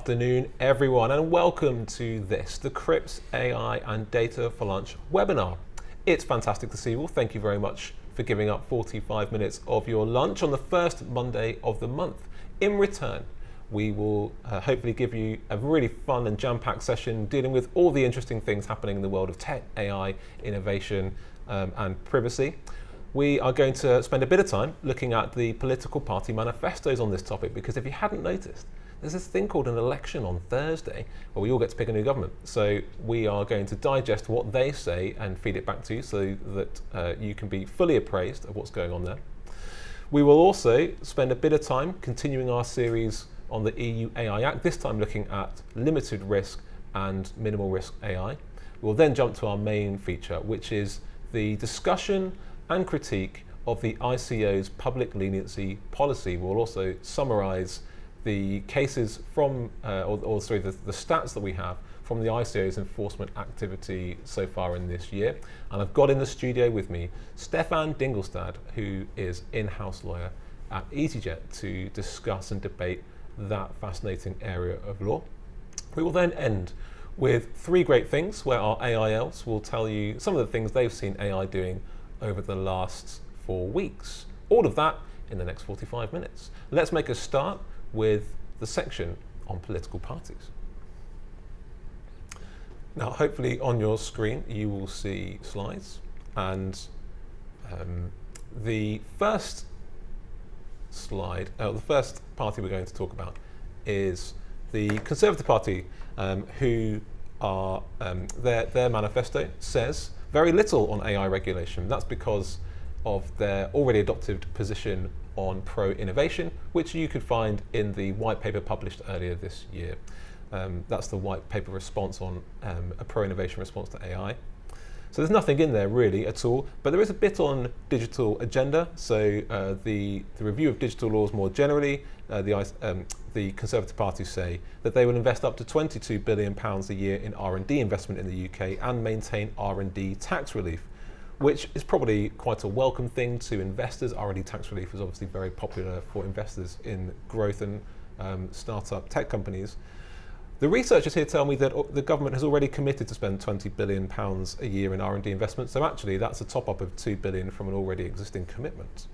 afternoon, everyone, and welcome to this, the Crips AI and Data for Lunch webinar. It's fantastic to see you all. Thank you very much for giving up 45 minutes of your lunch on the first Monday of the month. In return, we will hopefully give you a really fun and jam-packed session dealing with all the interesting things happening in the world of tech, AI, innovation, and privacy. We are going to spend a bit of time looking at the political party manifestos on this topic, because if you hadn't noticed, there's this thing called an election on Thursday where we all get to pick a new government. So we are going to digest what they say and feed it back to you so that you can be fully appraised of what's going on there. We will also spend a bit of time continuing our series on the EU AI Act, this time looking at limited risk and minimal risk AI. We'll then jump to our main feature, which is the discussion and critique of the ICO's public leniency policy. We'll also summarise the cases from, the stats that we have from the ICO's enforcement activity so far in this year. And I've got in the studio with me Stefan Dingelstad, who is in-house lawyer at EasyJet, to discuss and debate that fascinating area of law. We will then end with three great things where our AI elves will tell you some of the things they've seen AI doing over the last 4 weeks. All of that in the next 45 minutes. Let's make a start with the section on political parties. Now, hopefully on your screen you will see slides, and the first slide, the first party we're going to talk about is the Conservative Party, who are their manifesto says very little on AI regulation. That's because of their already adopted position on pro-innovation, which you could find in the white paper published earlier this year. That's the white paper response on a pro-innovation response to AI. So there's nothing in there really at all, but there is a bit on digital agenda. So the review of digital laws more generally, the Conservative Party say that they will invest up to £22 billion a year in R&D investment in the UK and maintain R&D tax relief, which is probably quite a welcome thing to investors. R&D tax relief is obviously very popular for investors in growth and startup tech companies. The researchers here tell me that the government has already committed to spend £20 billion a year in R&D investment, so actually that's a top-up of £2 billion from an already existing commitment.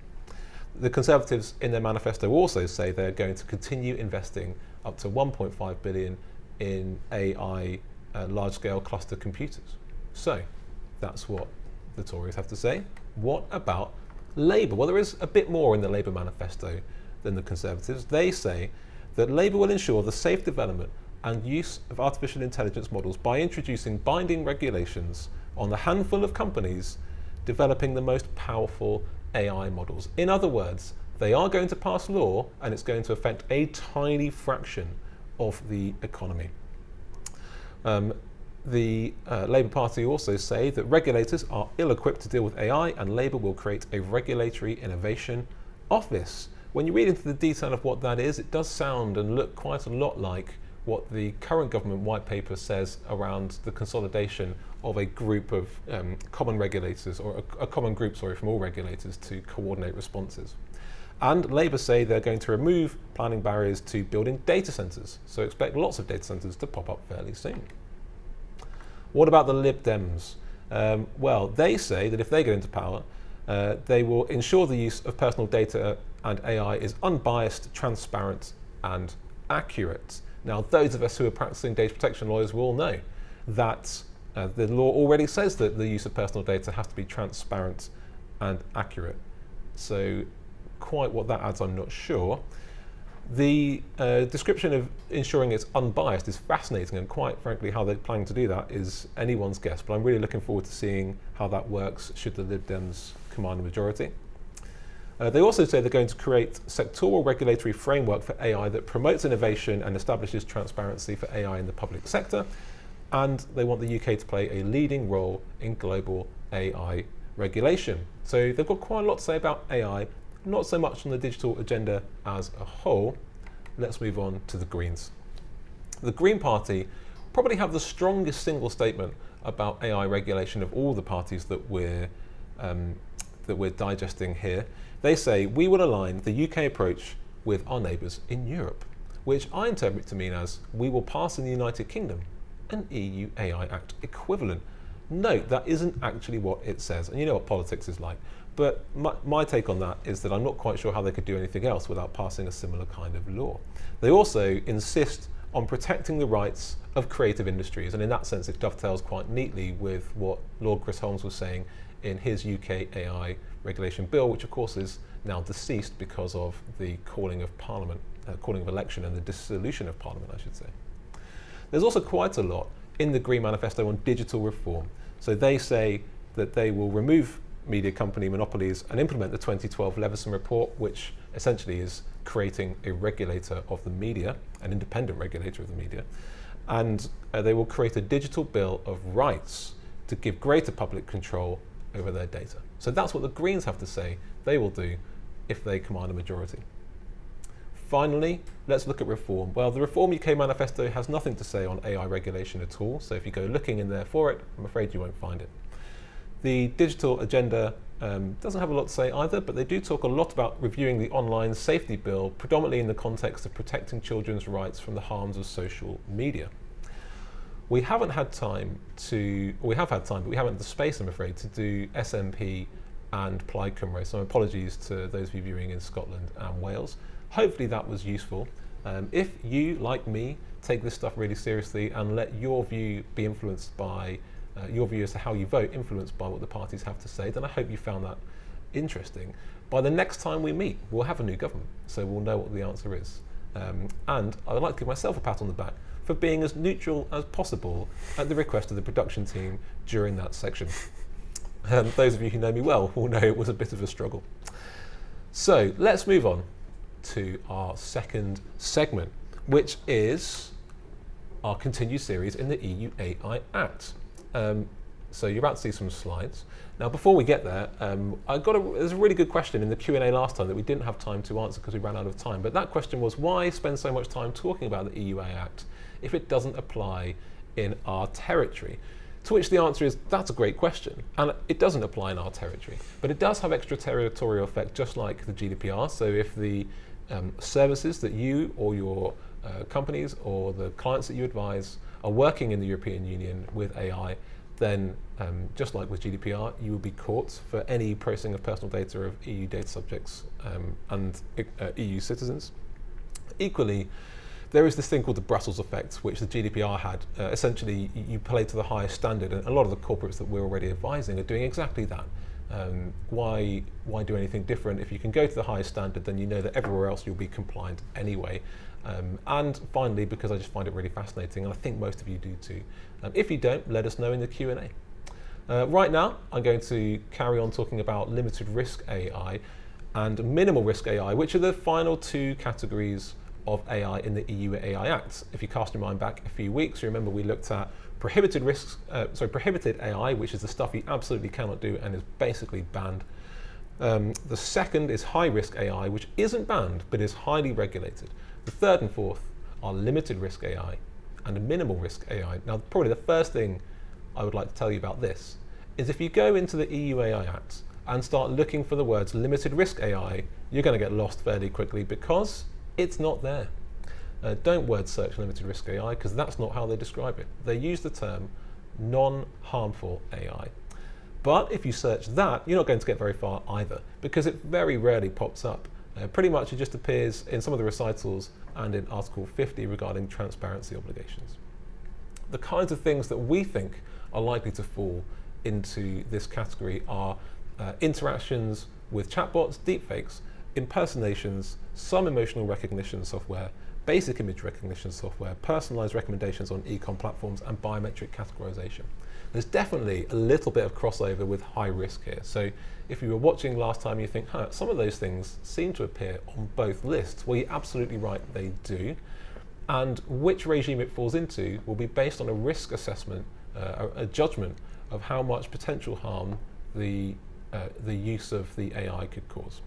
The Conservatives in their manifesto also say they're going to continue investing up to £1.5 billion in AI large-scale cluster computers. So that's what the Tories have to say. What about Labour? Well, there is a bit more in the Labour manifesto than the Conservatives. They say that Labour will ensure the safe development and use of artificial intelligence models by introducing binding regulations on the handful of companies developing the most powerful AI models. In other words, they are going to pass law and it's going to affect a tiny fraction of the economy. The Labour Party also say that regulators are ill-equipped to deal with AI, and Labour will create a regulatory innovation office. When you read into the detail of what that is, it does sound and look quite a lot like what the current government white paper says around the consolidation of a group of common regulators, or a common group, from all regulators to coordinate responses. And Labour say they're going to remove planning barriers to building data centres, so expect lots of data centres to pop up fairly soon. What about the Lib Dems? Well, they say that if they get into power, they will ensure the use of personal data and AI is unbiased, transparent and accurate. Now, those of us who are practicing data protection lawyers will know that the law already says that the use of personal data has to be transparent and accurate. So quite what that adds, I'm not sure. The description of ensuring it's unbiased is fascinating, and quite frankly how they're planning to do that is anyone's guess, but I'm really looking forward to seeing how that works should the Lib Dems command a majority. They also say they're going to create sectoral regulatory framework for AI that promotes innovation and establishes transparency for AI in the public sector, and they want the UK to play a leading role in global AI regulation. So they've got quite a lot to say about AI, not so much on the digital agenda as a whole. Let's move on to the Greens. The Green Party probably have the strongest single statement about AI regulation of all the parties that we're digesting here. They say we will align the UK approach with our neighbours in Europe. which I interpret to mean as we will pass in the United Kingdom an EU AI Act equivalent. Note, that isn't actually what it says, and you know what politics is like. But my take on that is that I'm not quite sure how they could do anything else without passing a similar kind of law. They also insist on protecting the rights of creative industries, and in that sense it dovetails quite neatly with what Lord Chris Holmes was saying in his UK AI regulation bill, which of course is now deceased because of the calling of Parliament, calling of election and the dissolution of Parliament, I should say. There's also quite a lot in the Green Manifesto on digital reform. So they say that they will remove media company monopolies and implement the 2012 Leveson report, which essentially is creating a regulator of the media, an independent regulator of the media. And they will create a digital bill of rights to give greater public control over their data. So that's what the Greens have to say they will do if they command a majority. Finally, let's look at reform. Well, the Reform UK Manifesto has nothing to say on AI regulation at all, so if you go looking in there for it, I'm afraid you won't find it. The digital agenda doesn't have a lot to say either, but they do talk a lot about reviewing the online safety bill, predominantly in the context of protecting children's rights from the harms of social media. We haven't had time to, or we have had time, but we haven't had the space, I'm afraid, to do SNP and Plaid Cymru. So apologies to those of you viewing in Scotland and Wales. Hopefully that was useful. If you, like me, take this stuff really seriously and let your view be influenced by your view as to how you vote, influenced by what the parties have to say, then I hope you found that interesting. By the next time we meet, we'll have a new government, so we'll know what the answer is. And I would like to give myself a pat on the back for being as neutral as possible at the request of the production team during that section. Those of you who know me well will know it was a bit of a struggle. So let's move on to our second segment, which is our continued series in the EU AI Act. So you're about to see some slides. Now, before we get there, there's a really good question in the Q&A last time that we didn't have time to answer because we ran out of time. But that question was, why spend so much time talking about the EU AI Act if it doesn't apply in our territory? To which the answer is, that's a great question. And it doesn't apply in our territory, but it does have extraterritorial effect, just like the GDPR. So if the services that you or your companies or the clients that you advise are working in the European Union with AI, then just like with GDPR, you will be caught for any processing of personal data of EU data subjects and EU citizens. Equally, there is this thing called the Brussels effect, which the GDPR had. Essentially, you play to the highest standard, and a lot of the corporates that we're already advising are doing exactly that. Why do anything different? If you can go to the highest standard, then you know that everywhere else you'll be compliant anyway. And finally, because I just find it really fascinating, and I think most of you do too. If you don't, let us know in the Q&A. Right now, I'm going to carry on talking about limited risk AI and minimal risk AI, which are the final two categories of AI in the EU AI Act. If you cast your mind back a few weeks, you remember we looked at prohibited AI, which is the stuff you absolutely cannot do and is basically banned. The second is high risk AI, which isn't banned but is highly regulated. The third and fourth are limited risk AI and minimal risk AI. Now, probably the first thing I would like to tell you about this is if you go into the EU AI Act and start looking for the words limited risk AI, you're going to get lost fairly quickly because it's not there. Don't word search limited risk AI because that's not how they describe it. They use the term non-harmful AI. But if you search that, you're not going to get very far either because it very rarely pops up. Pretty much it just appears in some of the recitals and in Article 50 regarding transparency obligations. The kinds of things that we think are likely to fall into this category are interactions with chatbots, deepfakes, impersonations, some emotional recognition software, basic image recognition software, personalized recommendations on e-com platforms, and biometric categorization. There's definitely a little bit of crossover with high risk here. So if you were watching last time, you think, some of those things seem to appear on both lists. Well, you're absolutely right, they do. And which regime it falls into will be based on a risk assessment, a judgment of how much potential harm the use of the AI could cause.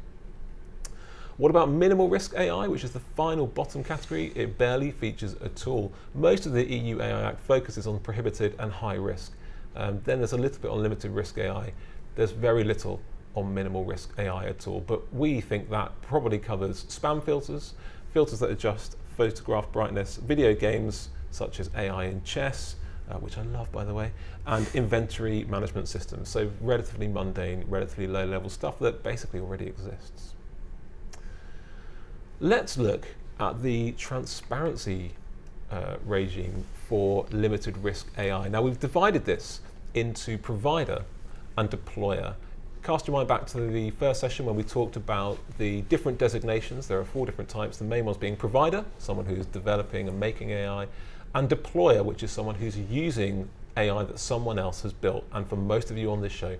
What about minimal risk AI, which is the final bottom category? It barely features at all. Most of the EU AI Act focuses on prohibited and high risk. Then there's a little bit on limited risk AI. There's very little on minimal risk AI at all. But we think that probably covers spam filters, filters that are just photograph brightness, video games such as AI in chess, which I love by the way, and inventory management systems. So relatively mundane, relatively low level stuff that basically already exists. Let's look at the transparency regime for limited risk AI. Now we've divided this into provider and deployer. Cast your mind back to the first session when we talked about the different designations. There are 4 different types, the main ones being provider, someone who's developing and making AI, and deployer, which is someone who's using AI that someone else has built. And for most of you on this show,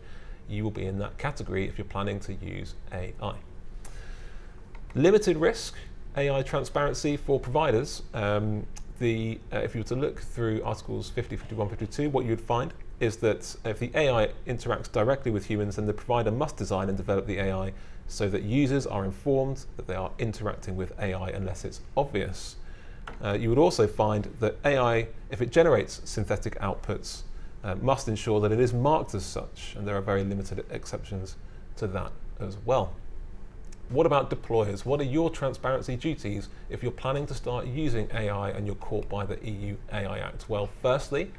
you will be in that category if you're planning to use AI. Limited risk AI transparency for providers. If you were to look through articles 50, 51, 52, what you'd find is that if the AI interacts directly with humans, then the provider must design and develop the AI so that users are informed that they are interacting with AI unless it's obvious. You would also find that AI, if it generates synthetic outputs, must ensure that it is marked as such, and there are very limited exceptions to that as well. What about deployers? What are your transparency duties if you're planning to start using AI and you're caught by the EU AI Act? Well, firstly,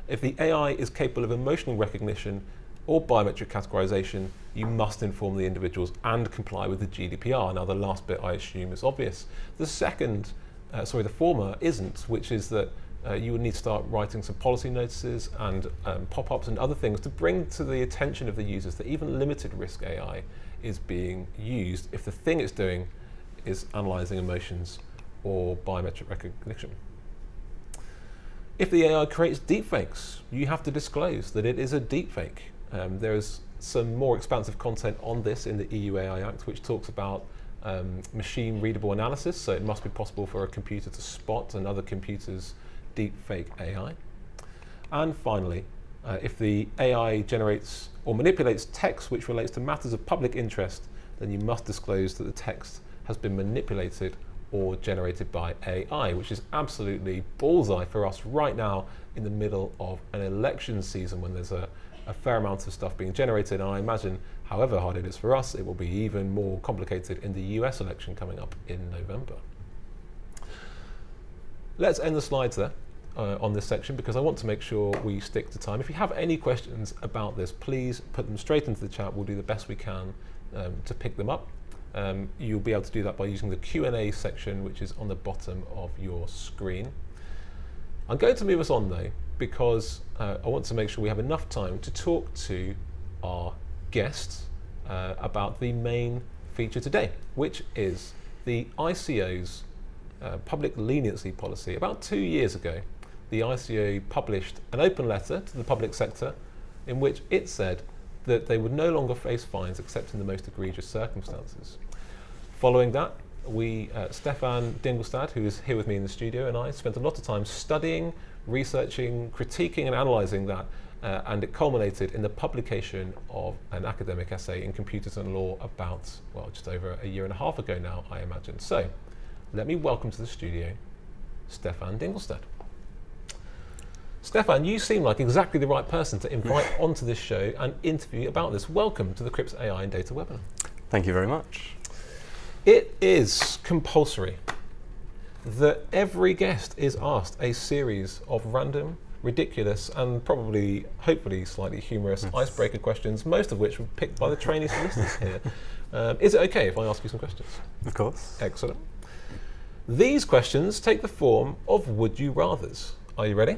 if the AI is capable of emotional recognition or biometric categorization, you must inform the individuals and comply with the GDPR. Now, the last bit I assume is obvious. The former isn't, which is that you would need to start writing some policy notices and pop-ups and other things to bring to the attention of the users that even limited risk AI is being used if the thing it's doing is analyzing emotions or biometric recognition. If the AI creates deepfakes, you have to disclose that it is a deepfake. There is some more expansive content on this in the EU AI Act, which talks about machine readable analysis, so it must be possible for a computer to spot another computer's deepfake AI. And finally, if the AI generates or manipulates text which relates to matters of public interest, then you must disclose that the text has been manipulated or generated by AI, which is absolutely bullseye for us right now in the middle of an election season when there's a fair amount of stuff being generated. And I imagine, however hard it is for us, it will be even more complicated in the US election coming up in November. Let's end the slides there. On this section, because I want to make sure we stick to time. If you have any questions about this, please put them straight into the chat. We'll do the best we can to pick them up. You'll be able to do that by using the Q&A section, which is on the bottom of your screen. I'm going to move us on though, because I want to make sure we have enough time to talk to our guests about the main feature today, which is the ICO's public leniency policy. About 2 years ago, the ICO published an open letter to the public sector in which it said that they would no longer face fines except in the most egregious circumstances. Following that, Stefan Dingelstad, who is here with me in the studio, and I spent a lot of time studying, researching, critiquing and analysing that, and it culminated in the publication of an academic essay in Computers and Law about, well, just over a year and a half ago now, I imagine. So, let me welcome to the studio Stefan Dingelstad. Stefan, you seem like exactly the right person to invite onto this show and interview about this. Welcome to the Crips AI and Data webinar. Thank you very much. It is compulsory that every guest is asked a series of random, ridiculous, and probably, hopefully, slightly humorous icebreaker questions, most of which were picked by the trainee solicitors here. Is it okay if I ask you some questions? Of course. Excellent. These questions take the form of would you rathers. Are you ready?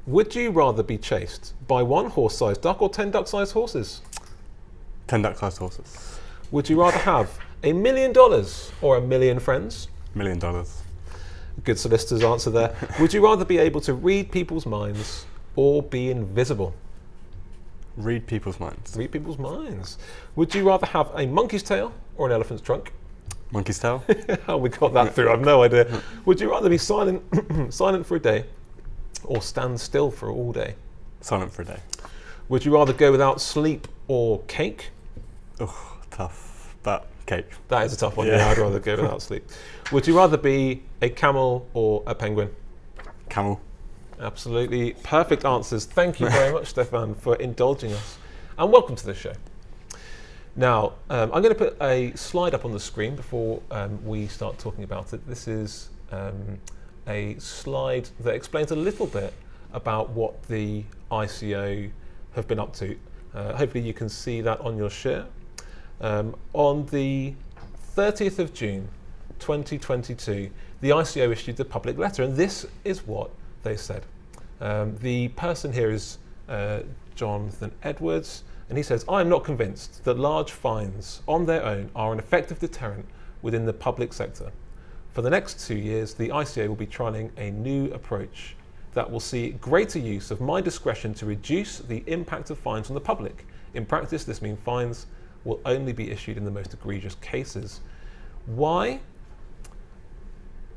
Would you rather be chased by 1 horse-sized duck or 10 duck-sized horses? 10 duck-sized horses. Would you rather have $1 million or 1 million friends? $1 million. Good solicitor's answer there. Would you rather be able to read people's minds or be invisible? Read people's minds. Read people's minds. Would you rather have a monkey's tail or an elephant's trunk? Monkey's tail. How we got that through, I've no idea. Would you rather be silent for a day or stand still for all day? Silent for a day. Would you rather go without sleep or cake? Oh, tough, but cake. That is a tough one. Yeah, I'd rather go without sleep. Would you rather be a camel or a penguin? Camel. Absolutely perfect answers. Thank you very much, Stefan, for indulging us. And welcome to the show. Now, I'm going to put a slide up on the screen before we start talking about it. This is a slide that explains a little bit about what the ICO have been up to. Hopefully you can see that on your share. On the 30th of June 2022, the ICO issued the public letter, and this is what they said. The person here is Jonathan Edwards, and he says, "I am not convinced that large fines on their own are an effective deterrent within the public sector. For the next 2 years, the ICO will be trialling a new approach that will see greater use of my discretion to reduce the impact of fines on the public. In practice, this means fines will only be issued in the most egregious cases." Why?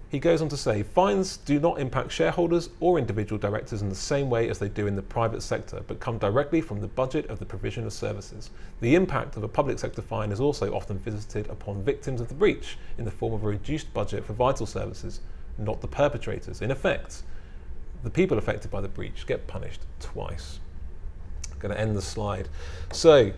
He goes on to say, "Fines do not impact shareholders or individual directors in the same way as they do in the private sector, but come directly from the budget of the provision of services. The impact of a public sector fine is also often visited upon victims of the breach in the form of a reduced budget for vital services, not the perpetrators. In effect, the people affected by the breach get punished twice." I'm going to end the slide. So,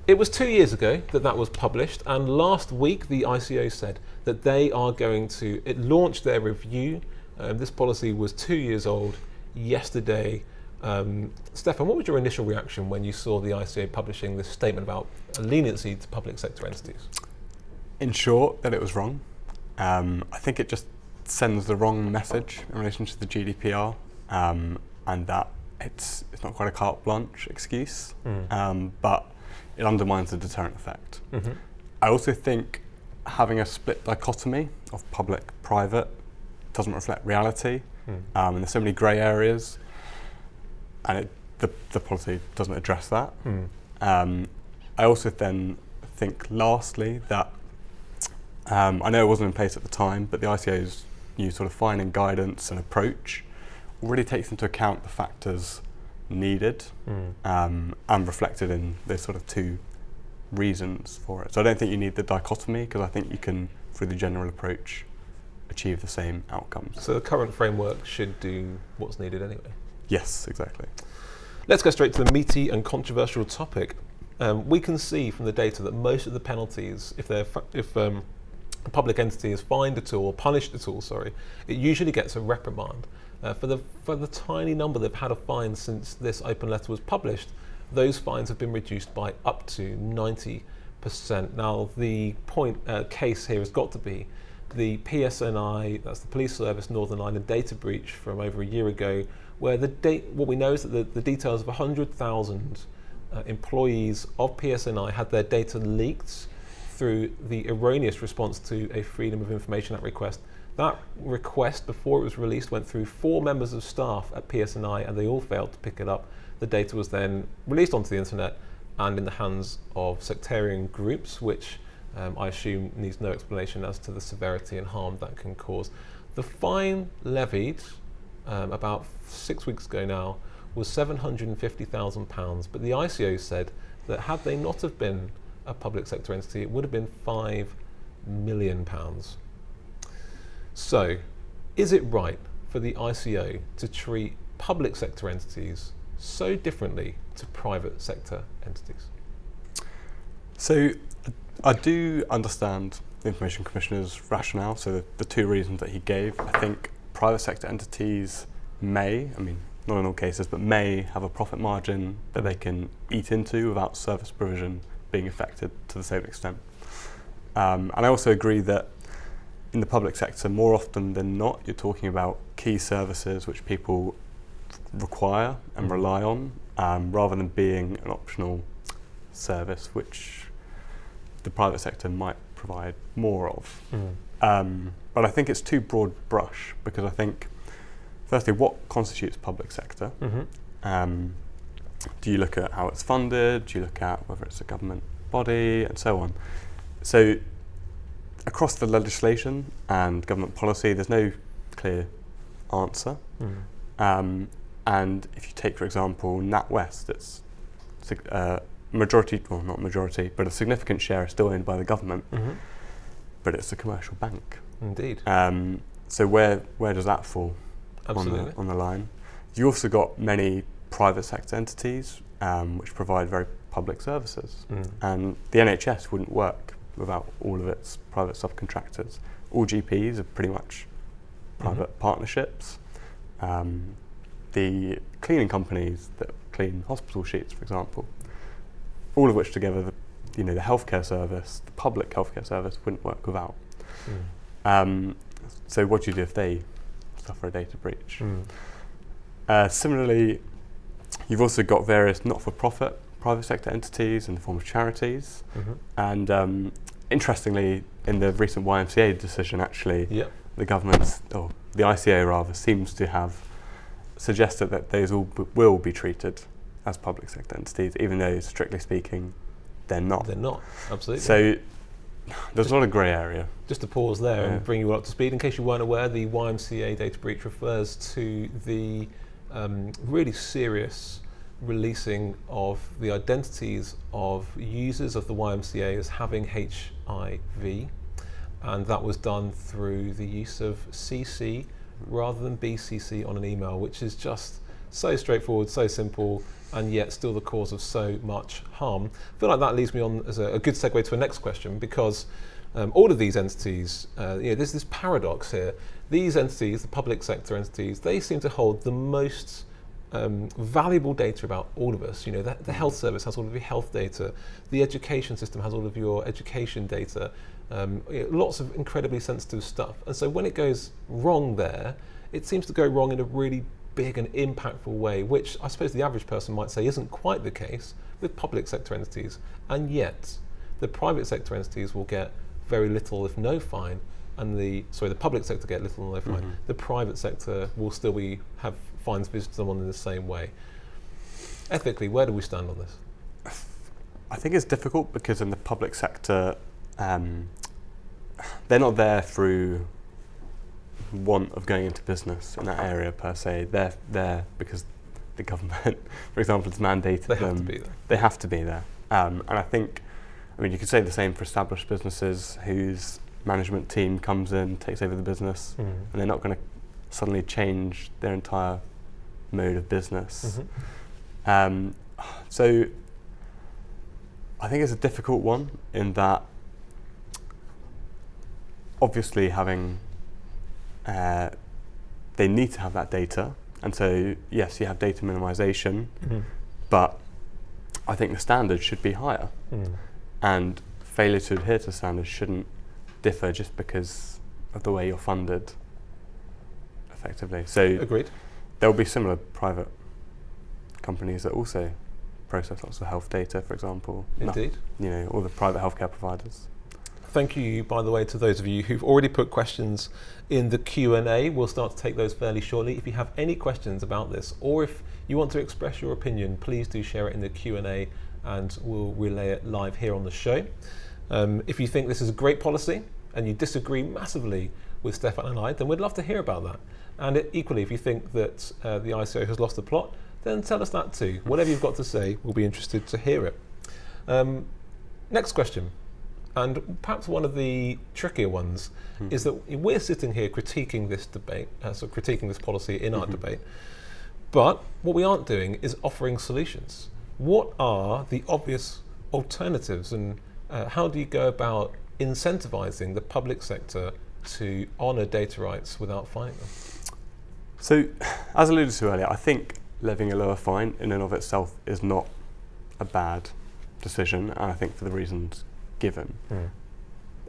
it was 2 years ago that was published, and last week the ICO said that they are going to, it launched their review. This policy was 2 years old yesterday. Stefan, what was your initial reaction when you saw the ICO publishing this statement about leniency to public sector entities? In short, that it was wrong. I think it just sends the wrong message in relation to the GDPR, and that it's not quite a carte blanche excuse, but it undermines the deterrent effect. Mm-hmm. I also think having a split dichotomy of public-private doesn't reflect reality, and there's so many grey areas, and the policy doesn't address that. I also then think, lastly, that I know it wasn't in place at the time, but the ICO's new sort of fining guidance and approach already takes into account the factors needed and reflected in those sort of two reasons for it. So I don't think you need the dichotomy, because I think you can, through the general approach, achieve the same outcomes. So the current framework should do what's needed anyway. Yes, exactly. Let's go straight to the meaty and controversial topic. We can see from the data that most of the penalties, if a public entity is fined at all, or punished at all, it usually gets a reprimand. For the tiny number they've had of fines since this open letter was published, those fines have been reduced by up to 90%. Now, the case here has got to be the PSNI, that's the Police Service Northern Ireland data breach from over a year ago, where what we know is that the details of 100,000 employees of PSNI had their data leaked through the erroneous response to a Freedom of Information Act request. That request, before it was released, went through 4 members of staff at PSNI, and they all failed to pick it up. The data was then released onto the internet and in the hands of sectarian groups, which I assume needs no explanation as to the severity and harm that can cause. The fine levied about 6 weeks ago now was £750,000, but the ICO said that had they not have been a public sector entity, it would have been £5 million. So, is it right for the ICO to treat public sector entities so differently to private sector entities? So, I do understand the Information Commissioner's rationale, so the two reasons that he gave. I think private sector entities may, not in all cases, but may have a profit margin that they can eat into without service provision being affected to the same extent. And I also agree that in the public sector, more often than not, you're talking about key services which people require and rely on, rather than being an optional service which the private sector might provide more of. But I think it's too broad brush, because I think, firstly, what constitutes public sector? Do you look at how it's funded? Do you look at whether it's a government body, and so on? So across the legislation and government policy, there's no clear answer. And if you take, for example, NatWest, it's majority, well, not majority, but a significant share is still owned by the government, but it's a commercial bank. Indeed. So where does that fall Absolutely. on the line? You also got many private sector entities which provide very public services. And the NHS wouldn't work without all of its private subcontractors. All GPs are pretty much private partnerships. The cleaning companies that clean hospital sheets, for example, all of which together, the healthcare service, the public healthcare service, wouldn't work without. So what do you do if they suffer a data breach? Similarly, you've also got various not-for-profit private sector entities in the form of charities. And interestingly, in the recent YMCA decision, actually, the government, or the ICA rather, seems to have suggested that those all will be treated as public sector entities, even though, strictly speaking, they're not. They're not, absolutely. So there's a lot of grey area. Just to pause there and bring you up to speed, in case you weren't aware, the YMCA data breach refers to the really serious releasing of the identities of users of the YMCA as having HIV, and that was done through the use of CC rather than BCC on an email, which is just so straightforward, so simple, and yet still the cause of so much harm. I feel like that leads me on as a good segue to a next question, because all of these entities, there's this paradox here. These entities, the public sector entities, they seem to hold the most valuable data about all of us. The health service has all of your health data, the education system has all of your education data, lots of incredibly sensitive stuff. And so when it goes wrong there, it seems to go wrong in a really big and impactful way, which I suppose the average person might say isn't quite the case with public sector entities. And yet, the private sector entities will get very little, if no fine, and the public sector get little or no fine. The private sector will still have fines visited on in the same way. Ethically, where do we stand on this? I think it's difficult because in the public sector, they're not there through want of going into business in that area per se. They're there because the government, for example, has mandated them. They have to be there. They have to be there. And I think, you could say the same for established businesses whose management team comes in, takes over the business, and they're not going to suddenly change their entire mode of business. So I think it's a difficult one in that obviously they need to have that data, and so yes, you have data minimization, but I think the standards should be higher, and failure to adhere to standards shouldn't differ just because of the way you're funded effectively. So agreed. There will be similar private companies that also process lots of health data, for example. Indeed. All the private healthcare providers. Thank you, by the way, to those of you who've already put questions in the Q&A. We'll start to take those fairly shortly. If you have any questions about this, or if you want to express your opinion, please do share it in the Q&A and we'll relay it live here on the show. If you think this is a great policy and you disagree massively with Stefan and I, then we'd love to hear about that. And equally, if you think that the ICO has lost the plot, then tell us that too. Whatever you've got to say, we'll be interested to hear it. Next question. And perhaps one of the trickier ones is that we're sitting here critiquing this debate, critiquing this policy in our debate, but what we aren't doing is offering solutions. What are the obvious alternatives, and how do you go about incentivizing the public sector to honour data rights without fining them? So, as alluded to earlier, I think levying a lower fine in and of itself is not a bad decision, and I think for the reasons given.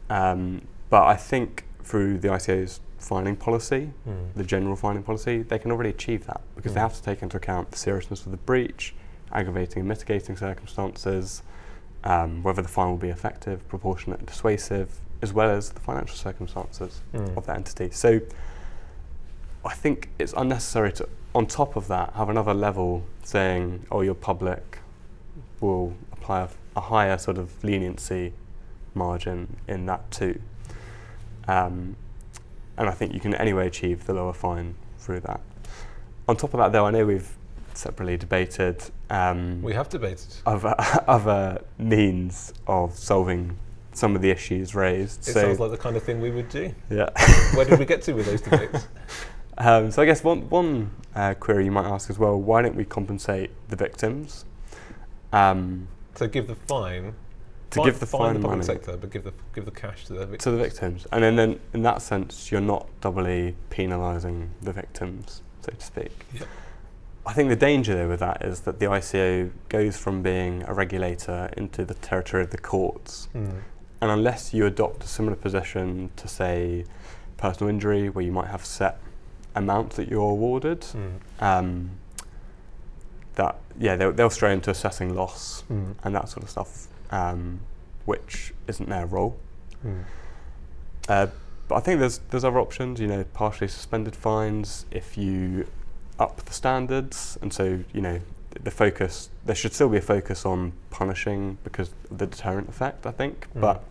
But I think through the ICA's fining policy, the general fining policy, they can already achieve that because they have to take into account the seriousness of the breach, aggravating and mitigating circumstances, whether the fine will be effective, proportionate and dissuasive, as well as the financial circumstances of that entity. So I think it's unnecessary to, on top of that, have another level saying, oh, you're public, will apply a higher sort of leniency margin in that too. And I think you can anyway achieve the lower fine through that. On top of that though, I know we've separately debated we have debated other means of solving some of the issues raised. It sounds like the kind of thing we would do. Yeah. Where did we get to with those debates? So I guess one query you might ask as well, why don't we compensate the victims? So give the fine. give the fine fine the public money sector, but give the cash to the victims. to the victims. And then in that sense, you're not doubly penalising the victims, so to speak. Yep. I think the danger though with that is that the ICO goes from being a regulator into the territory of the courts. Mm. And unless you adopt a similar position to, say, personal injury, where you might have set amounts that you're awarded, they'll stray into assessing loss and that sort of stuff, which isn't their role. But I think there's other options. Partially suspended fines if you up the standards, and so there should still be a focus on punishing because of the deterrent effect, I think. But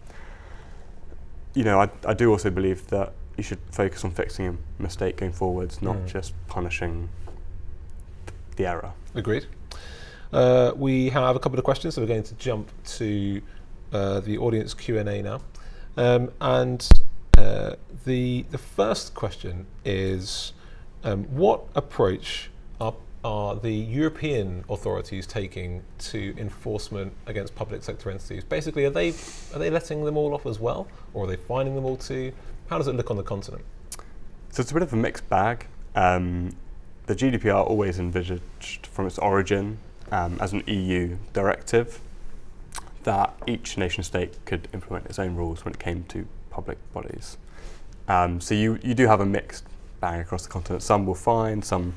I do also believe that you should focus on fixing a mistake going forwards, not just punishing the error. Agreed. We have a couple of questions, so we're going to jump to the audience Q&A now. The first question is, what approach are the European authorities taking to enforcement against public sector entities? Basically, are they letting them all off as well, or are they fining them all too? How does it look on the continent? So it's a bit of a mixed bag. The GDPR always envisaged from its origin as an EU directive that each nation state could implement its own rules when it came to public bodies. So you do have a mixed bag across the continent. Some will fine, some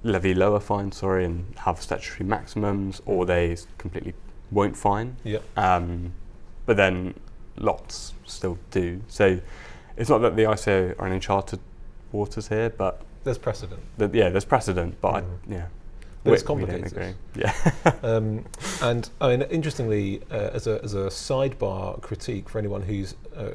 levy lower fines, and have statutory maximums, or they completely won't fine. Yep. But then lots still do. So it's not that the ICO are in uncharted waters here, but there's precedent. There's precedent, but but it's complicated. We don't agree. And I mean, interestingly, as a sidebar critique for anyone who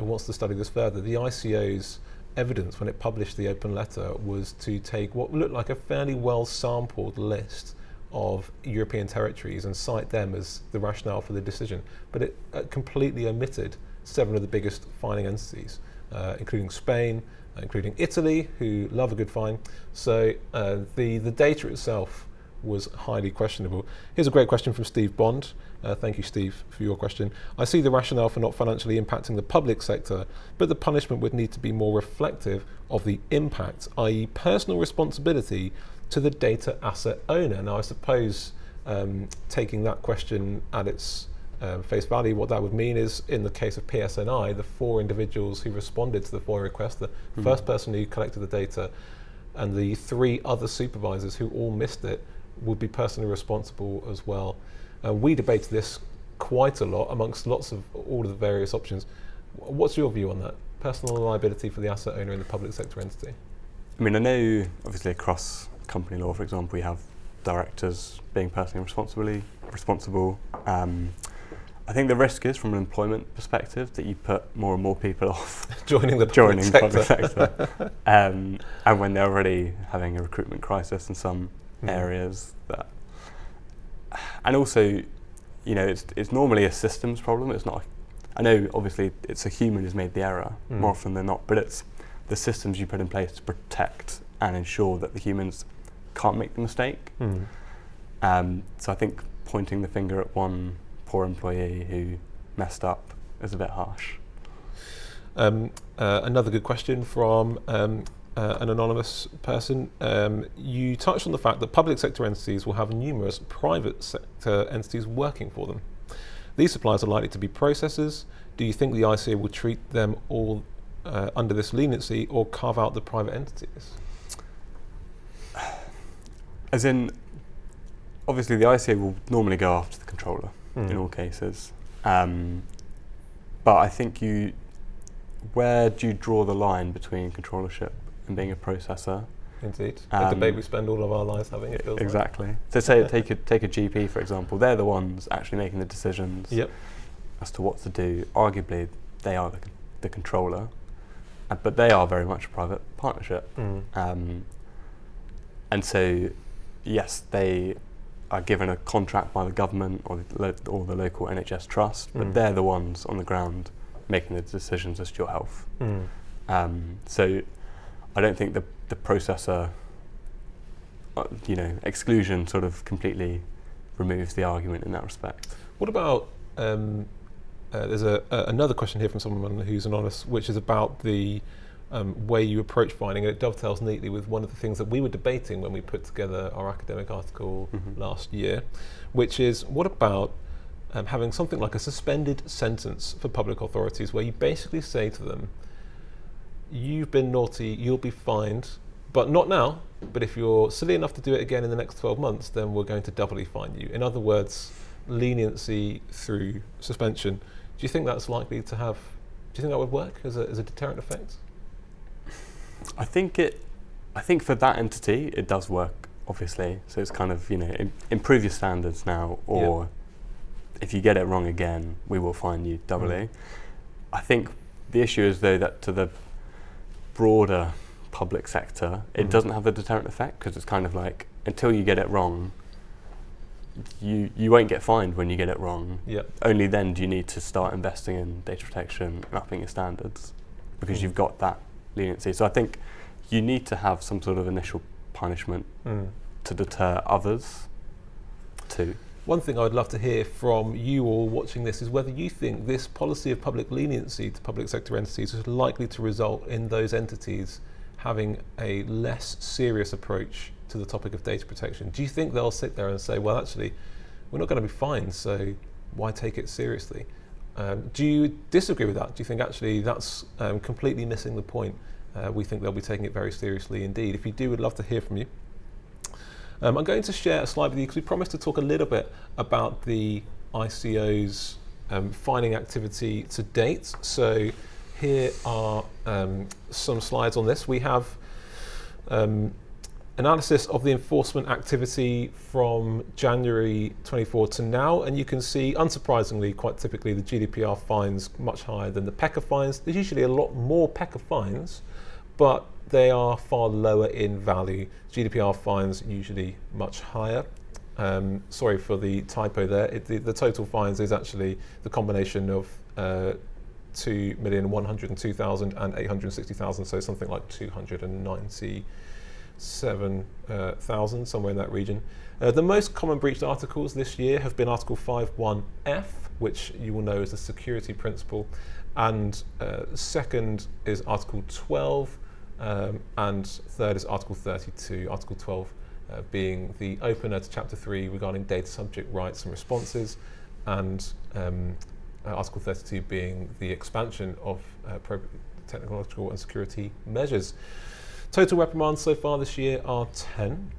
wants to study this further, the ICO's evidence when it published the open letter was to take what looked like a fairly well sampled list of European territories and cite them as the rationale for the decision, but it completely omitted 7 of the biggest fining entities, including Spain, including Italy, who love a good fine. So the data itself was highly questionable. Here's a great question from Steve Bond. Thank you, Steve, for your question. I see the rationale for not financially impacting the public sector, but the punishment would need to be more reflective of the impact, i.e. personal responsibility to the data asset owner. Now, I suppose taking that question at its face value, what that would mean is, in the case of PSNI, the 4 individuals who responded to the FOIA request, the first person who collected the data, and the 3 other supervisors who all missed it, would be personally responsible as well. We debated this quite a lot amongst lots of all of the various options. What's your view on that? Personal liability for the asset owner in the public sector entity? I mean, I know obviously across company law, for example, we have directors being personally responsible. I think the risk is, from an employment perspective, that you put more and more people off joining public sector. And when they're already having a recruitment crisis in some areas, and also, it's normally a systems problem. It's not. I know, obviously, it's a human who's made the error more often than not, but it's the systems you put in place to protect and ensure that the humans can't make the mistake. So I think pointing the finger at one poor employee who messed up is a bit harsh. Another good question from an anonymous person. You touched on the fact that public sector entities will have numerous private sector entities working for them. These suppliers are likely to be processors. Do you think the ICO will treat them all under this leniency, or carve out the private entities? As in, obviously the ICO will normally go after the controller in all cases. But I think where do you draw the line between controllership and being a processor? Indeed. A debate we spend all of our lives having, it feels exactly. So take a GP, for example. They're the ones actually making the decisions as to what to do. Arguably, they are the controller, but they are very much a private partnership. And so, yes, they are given a contract by the government or the local NHS trust, but they're the ones on the ground making the decisions as to your health. So I don't think the processor exclusion sort of completely removes the argument in that respect. What about, there's another question here from someone who's anonymous, which is about the way you approach finding, and it dovetails neatly with one of the things that we were debating when we put together our academic article last year, which is what about having something like a suspended sentence for public authorities, where you basically say to them, you've been naughty, you'll be fined, but not now, but if you're silly enough to do it again in the next 12 months, then we're going to doubly fine you. In other words, leniency through suspension. Do you think that's likely to have, do you think that would work as a deterrent effect? I think for that entity, it does work, obviously. So it's kind of, improve your standards now, or if you get it wrong again, we will fine you doubly. I think the issue is, though, that to the broader public sector, it doesn't have the deterrent effect, because it's kind of like, until you get it wrong, you won't get fined when you get it wrong. Only then do you need to start investing in data protection and upping your standards, because you've got that leniency. So I think you need to have some sort of initial punishment to deter others too. One thing I would love to hear from you all watching this is whether you think this policy of public leniency to public sector entities is likely to result in those entities having a less serious approach to the topic of data protection. Do you think they'll sit there and say, well, actually, we're not going to be fined, so why take it seriously? Do you disagree with that? Do you think actually that's completely missing the point? We think they'll be taking it very seriously indeed. If you do, we'd love to hear from you. I'm going to share a slide with you because we promised to talk a little bit about the ICO's fining activity to date. So here are some slides on this. We have analysis of the enforcement activity from January 24 to now, and you can see, unsurprisingly, quite typically, the GDPR fines much higher than the PECA fines. There's usually a lot more PECA fines, but they are far lower in value. GDPR fines usually much higher. Sorry for the typo there. The total fines is actually the combination of 2,102,000 and 860,000, so something like 297,000, somewhere in that region. The most common breached articles this year have been Article 5.1f, which you will know is the security principle, and second is Article 12, and third is Article 32, Article 12 being the opener to Chapter 3 regarding data subject rights and responses, and Article 32 being the expansion of technological and security measures. Total reprimands so far this year are 10.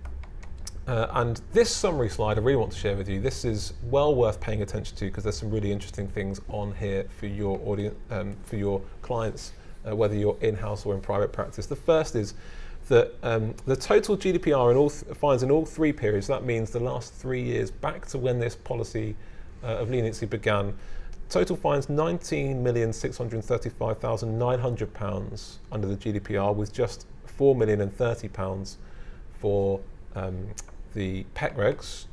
And this summary slide I really want to share with you. This is well worth paying attention to because there's some really interesting things on here for your audience, for your clients, whether you're in-house or in private practice. The first is that the total GDPR fines in all three periods, that means the last 3 years back to when this policy of leniency began, total fines £19,635,900 under the GDPR, with just £4,030,000 for the PEC regs.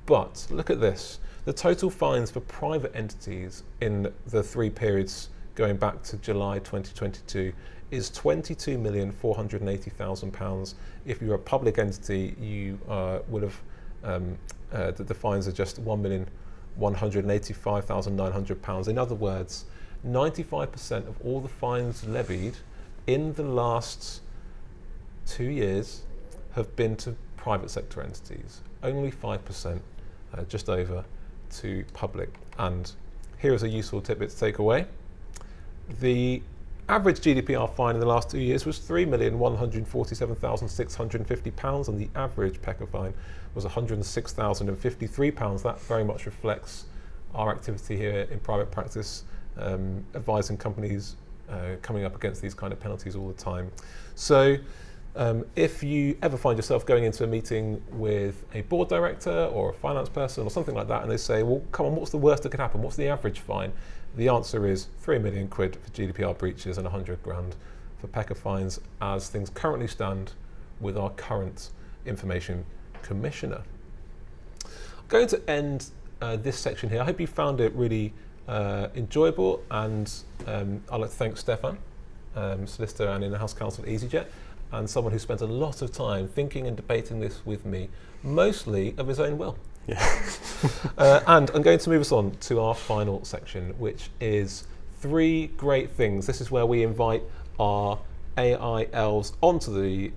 But look at this, the total fines for private entities in the three periods going back to July 2022 is £22,480,000. If you're a public entity, you will have, the fines are just £1,185,900. In other words, 95% of all the fines levied in the last 2 years have been to private sector entities. Only 5%, just over, to public. And here is a useful tidbit to take away. The average GDPR fine in the last 2 years was £3,147,650, and the average PECA fine was £106,053. That very much reflects our activity here in private practice, advising companies coming up against these kind of penalties all the time. So if you ever find yourself going into a meeting with a board director or a finance person or something like that, and they say, well, come on, what's the worst that could happen? What's the average fine? The answer is £3 million for GDPR breaches and 100 grand for PECA fines, as things currently stand with our current Information Commissioner. I'm going to end this section here. I hope you found it really enjoyable, and I'd like to thank Stefan, solicitor and in-house counsel at EasyJet, and someone who spent a lot of time thinking and debating this with me, mostly of his own will. Yeah. And I'm going to move us on to our final section, which is 3 great things. This is where we invite our AI elves onto the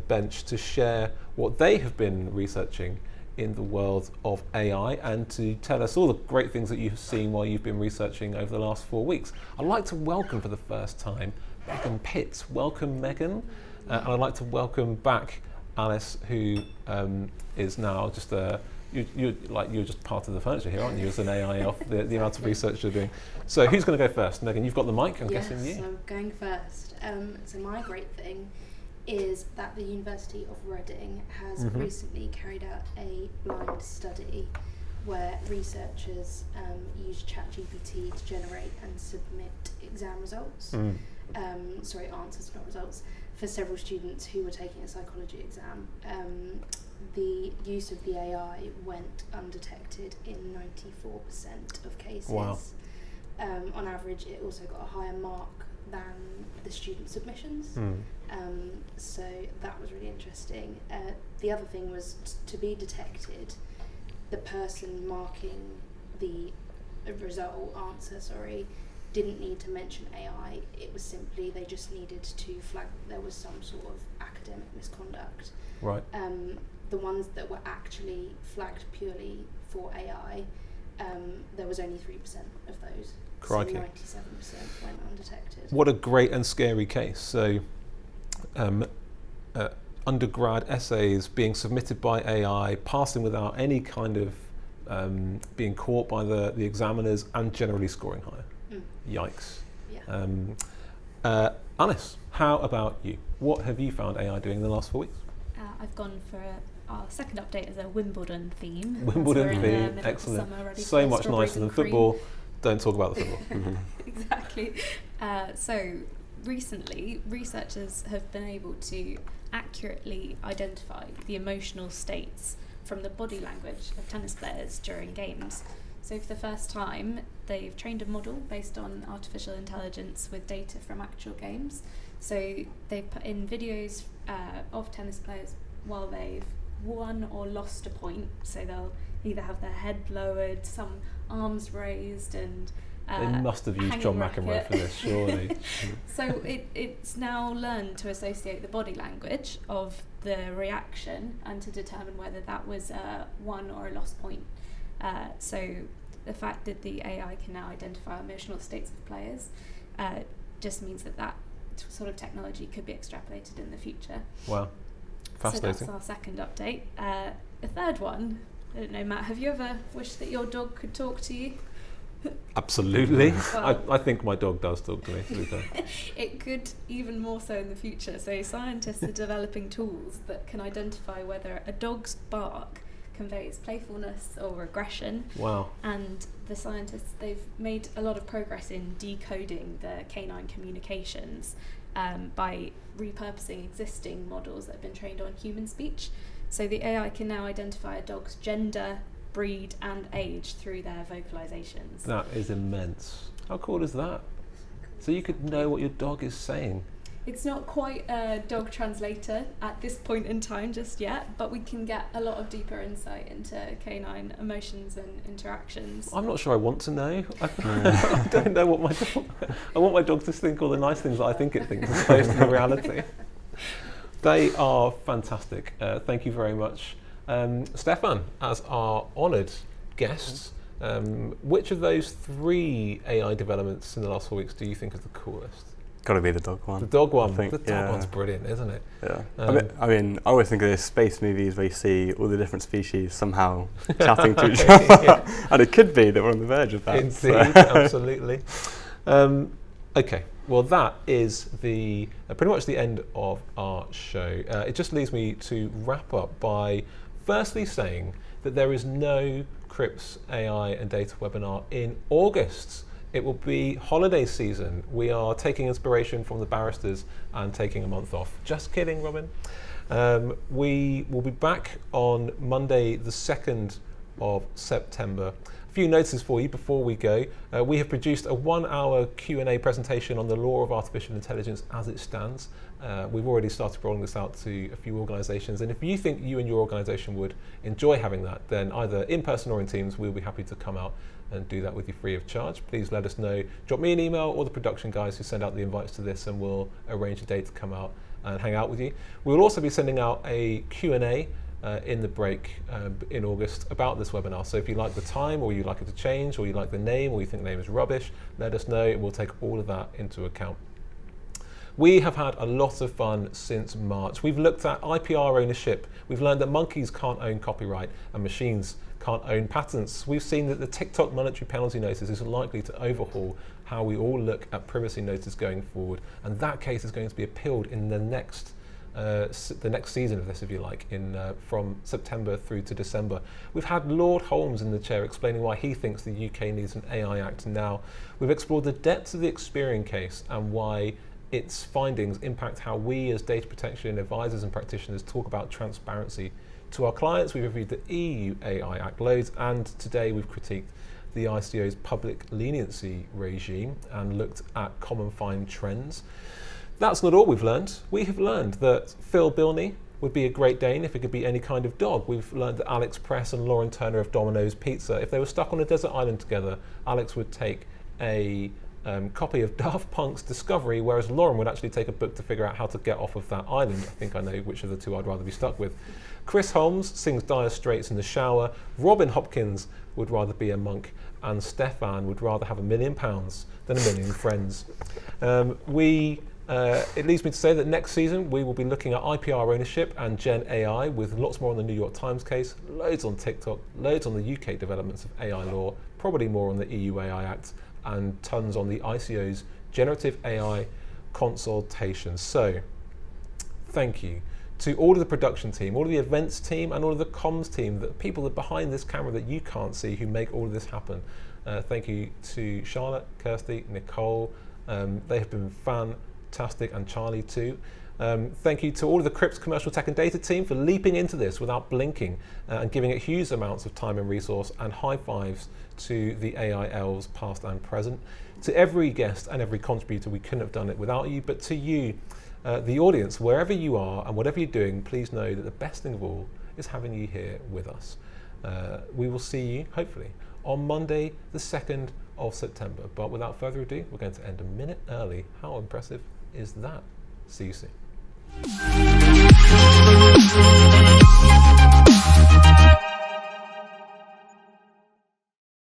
bench to share what they have been researching in the world of AI and to tell us all the great things that you've seen while you've been researching over the last 4 weeks. I'd like to welcome for the first time Megan Pitts. Welcome, Megan. And I'd like to welcome back Alice, who is now just you're just part of the furniture here, aren't you, as an AI elf, the amount of research you're doing. So who's going to go first? Megan, you've got the mic, I'm guessing you. Yes, I'm going first. So my great thing is that the University of Reading has recently carried out a blind study where researchers use ChatGPT to generate and submit exam results. Answers, not results, for several students who were taking a psychology exam. The use of the AI went undetected in 94% of cases. Wow. On average, it also got a higher mark than the student submissions. So that was really interesting. The other thing was to be detected, the person marking the answer, didn't need to mention AI. It was simply they just needed to flag that there was some sort of academic misconduct. Right. The ones that were actually flagged purely for AI, there was only 3% of those. Crikey. So 97% went undetected. What a great and scary case. So undergrad essays being submitted by AI, passing without any kind of being caught by the examiners and generally scoring higher. Yikes. Yeah. Alice, how about you? What have you found AI doing in the last 4 weeks? I've gone for our second update as a Wimbledon theme. Wimbledon theme, excellent. So much nicer than football. Don't talk about the football. Exactly. So recently, researchers have been able to accurately identify the emotional states from the body language of tennis players during games. So for the first time, they've trained a model based on artificial intelligence with data from actual games. So they've put in videos of tennis players while they've won or lost a point. So they'll either have their head lowered, some arms raised, and they must have used John McEnroe for this, surely. So it's now learned to associate the body language of the reaction and to determine whether that was a won or a lost point. So the fact that the AI can now identify emotional states of players just means that sort of technology could be extrapolated in the future. Wow, fascinating. So that's our second update. The third one, I don't know, Matt, have you ever wished that your dog could talk to you? Absolutely. Well, I think my dog does talk to me, to be fair. It could even more so in the future. So scientists are developing tools that can identify whether a dog's bark conveys playfulness or aggression. Wow. And the scientists, they've made a lot of progress in decoding the canine communications by repurposing existing models that have been trained on human speech. So the AI can now identify a dog's gender, breed and age through their vocalizations. That is immense. How cool is that? So you could know what your dog is saying. It's not quite a dog translator at this point in time just yet, but we can get a lot of deeper insight into canine emotions and interactions. I'm not sure I want to know. I don't know what my dog... I want my dog to think all the nice things that I think it thinks as opposed to the reality. They are fantastic. Thank you very much. Stefan, as our honoured guest, which of those 3 AI developments in the last 4 weeks do you think is the coolest? Got to be the dog one. The dog one. I think, the dog one's brilliant, isn't it? Yeah. I mean, I always think of those space movies where you see all the different species somehow chatting to each other. And it could be that we're on the verge of that. Indeed, so. Absolutely. Okay, well that is the pretty much the end of our show. It just leaves me to wrap up by firstly saying that there is no CRIPS AI and data webinar in August. It will be holiday season. We are taking inspiration from the barristers and taking a month off. Just kidding, Robin. We will be back on Monday the 2nd of September. A few notices for you before we go. We have produced a 1-hour Q&A presentation on the law of artificial intelligence as it stands. We've already started rolling this out to a few organisations, and if you think you and your organisation would enjoy having that, then either in person or in Teams, we'll be happy to come out and do that with you free of charge. Please let us know. Drop me an email or the production guys who send out the invites to this, and we'll arrange a date to come out and hang out with you. We'll also be sending out a Q&A in the break in August about this webinar. So if you like the time, or you like it to change, or you like the name, or you think the name is rubbish, let us know, and we'll take all of that into account. We have had a lot of fun since March. We've looked at IPR ownership. We've learned that monkeys can't own copyright and machines can't own patents. We've seen that the TikTok monetary penalty notice is likely to overhaul how we all look at privacy notice going forward, and that case is going to be appealed in the next season of this, if you like, from September through to December. We've had Lord Holmes in the chair explaining why he thinks the UK needs an AI Act now. We've explored the depths of the Experian case and why its findings impact how we as data protection advisors and practitioners talk about transparency to our clients. We've reviewed the EU AI Act loads, and today we've critiqued the ICO's public leniency regime and looked at common fine trends. That's not all we've learned. We have learned that Phil Bilney would be a Great Dane if it could be any kind of dog. We've learned that Alex Press and Lauren Turner of Domino's Pizza, if they were stuck on a desert island together, Alex would take a copy of Daft Punk's Discovery, whereas Lauren would actually take a book to figure out how to get off of that island. I think I know which of the two I'd rather be stuck with. Chris Holmes sings Dire Straits in the shower. Robin Hopkins would rather be a monk, and Stefan would rather have £1 million than 1 million friends. It leads me to say that next season we will be looking at IPR ownership and Gen AI, with lots more on the New York Times case, loads on TikTok, loads on the UK developments of AI law, probably more on the EU AI Act, and tons on the ICO's generative AI consultation. So, thank you to all of the production team, all of the events team, and all of the comms team, the people that are behind this camera that you can't see who make all of this happen. Thank you to Charlotte, Kirsty, Nicole. They have been fantastic, and Charlie too. Thank you to all of the Cripps commercial tech and data team for leaping into this without blinking and giving it huge amounts of time and resource, and high fives to the AI elves past and present. To every guest and every contributor, we couldn't have done it without you, but to you, the audience, wherever you are and whatever you're doing, please know that the best thing of all is having you here with us. We will see you, hopefully, on Monday, the 2nd of September. But without further ado, we're going to end a minute early. How impressive is that? See you soon.